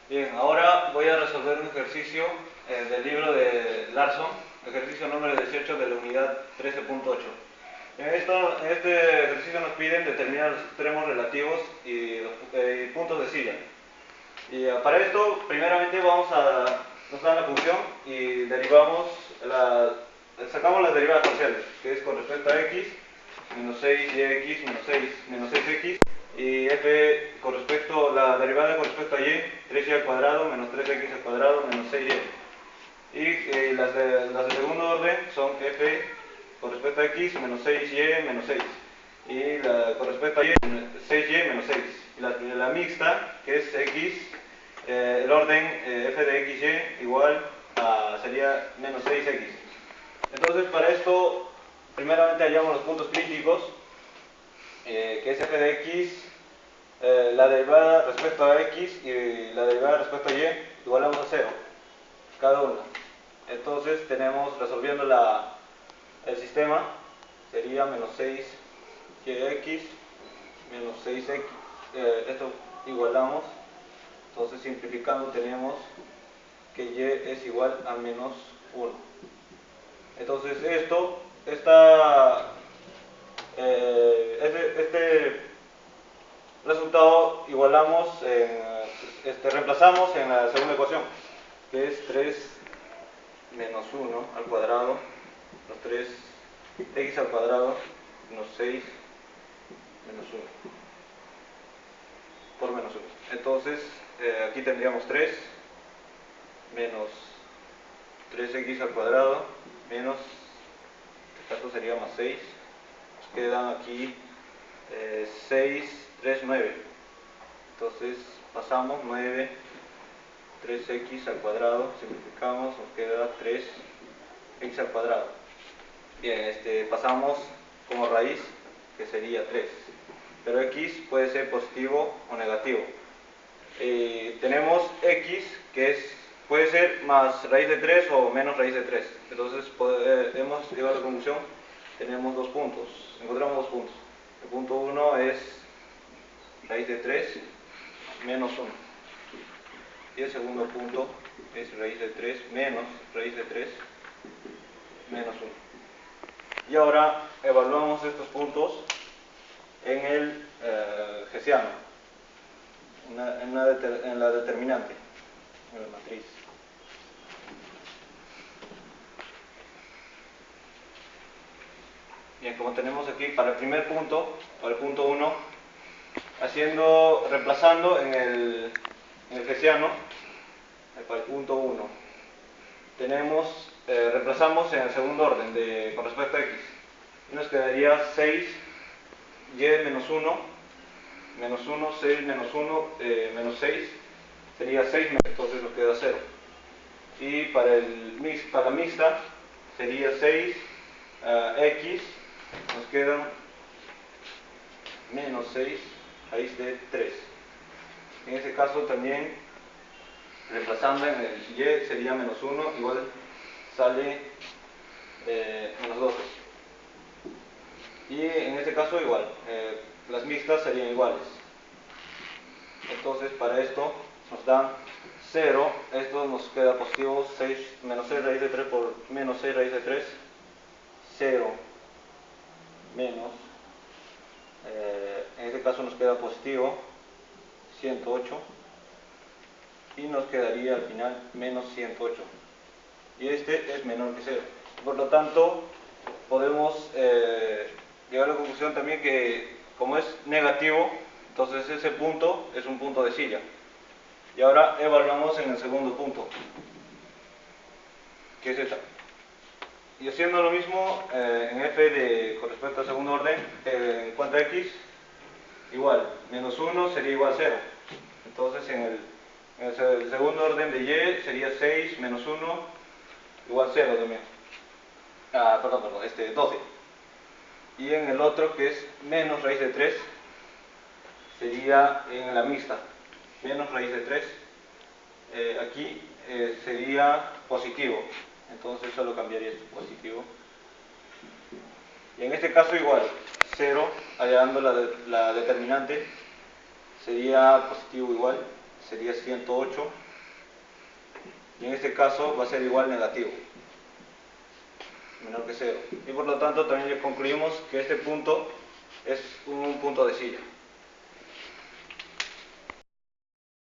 Bien, ahora voy a resolver un ejercicio del libro de Larson, ejercicio número 18 de la unidad 13.8. En este ejercicio nos piden determinar los extremos relativos y puntos de silla. Y para esto, primeramente nos dan la función y sacamos las derivadas parciales, que es con respecto a x, menos 6yx, menos 6x, y f con respecto, la derivada con respecto a y, 3y al cuadrado, menos 3x al cuadrado, menos 6y. Y las de segundo orden son f con respecto a x, menos 6y, menos 6. Y con respecto a y, 6y, menos 6. Y la mixta, que es x, el orden f de xy igual sería menos 6x. Entonces, para esto, primeramente hallamos los puntos críticos, que es f de x, la derivada respecto a x y la derivada respecto a y igualamos a 0, cada una. Entonces tenemos, resolviendo el sistema, sería menos 6yx, menos 6x, esto igualamos, entonces simplificando tenemos que y es igual a menos 1. Entonces este resultado reemplazamos en la segunda ecuación, que es 3 menos 1 al cuadrado, menos 3x al cuadrado, menos 6 menos 1, por menos 1. Entonces, aquí tendríamos 3 menos 3x al cuadrado, menos, en este caso sería más 6, nos quedan aquí 6, 3, 9. Entonces, pasamos 9, 3x al cuadrado, simplificamos, nos queda 3x al cuadrado. Bien, pasamos como raíz, que sería 3. Pero x puede ser positivo o negativo. Tenemos x, que puede ser más raíz de 3 o menos raíz de 3. Entonces hemos llegado a la conclusión, tenemos dos puntos, encontramos dos puntos. El punto 1 es raíz de 3 menos 1. Y el segundo punto es raíz de 3 menos raíz de 3 menos 1. Y ahora evaluamos estos puntos en el hessiano, en la determinante, en la matriz. Bien, como tenemos aquí para el primer punto, para el punto 1, reemplazando en el hessiano, para el punto 1, reemplazamos en el segundo orden con respecto a x. Y nos quedaría 6y menos 1, menos 1, 6 menos 1, menos 6, sería 6, entonces nos queda 0. Y para la mixta sería 6x, nos quedan menos 6 raíz de 3. En este caso también, reemplazando en el y, sería menos 1, igual sale menos 12. Y en este caso igual, las mixtas serían iguales. Entonces para esto nos dan 0, esto nos queda positivo, 6, menos 6 raíz de 3 por menos 6 raíz de 3, 0 menos, en este caso nos queda positivo 108 y nos quedaría al final menos 108, y este es menor que 0. Por lo tanto, podemos llegar a la conclusión también que como es negativo, entonces ese punto es un punto de silla. Y ahora evaluamos en el segundo punto, que es esta. Y haciendo lo mismo en f con respecto al segundo orden, en cuanto a x, igual, menos 1 sería igual a 0. Entonces en el segundo orden de y sería 6 menos 1 igual a 0 también. Perdón, 12. Y en el otro, que es menos raíz de 3, sería en la mixta, menos raíz de 3. Aquí sería positivo, entonces solo cambiaría esto, positivo. Y en este caso igual, 0, hallando la determinante, sería positivo igual, sería 108, y en este caso va a ser igual negativo, menor que 0. Y por lo tanto también concluimos que este punto es un punto de silla.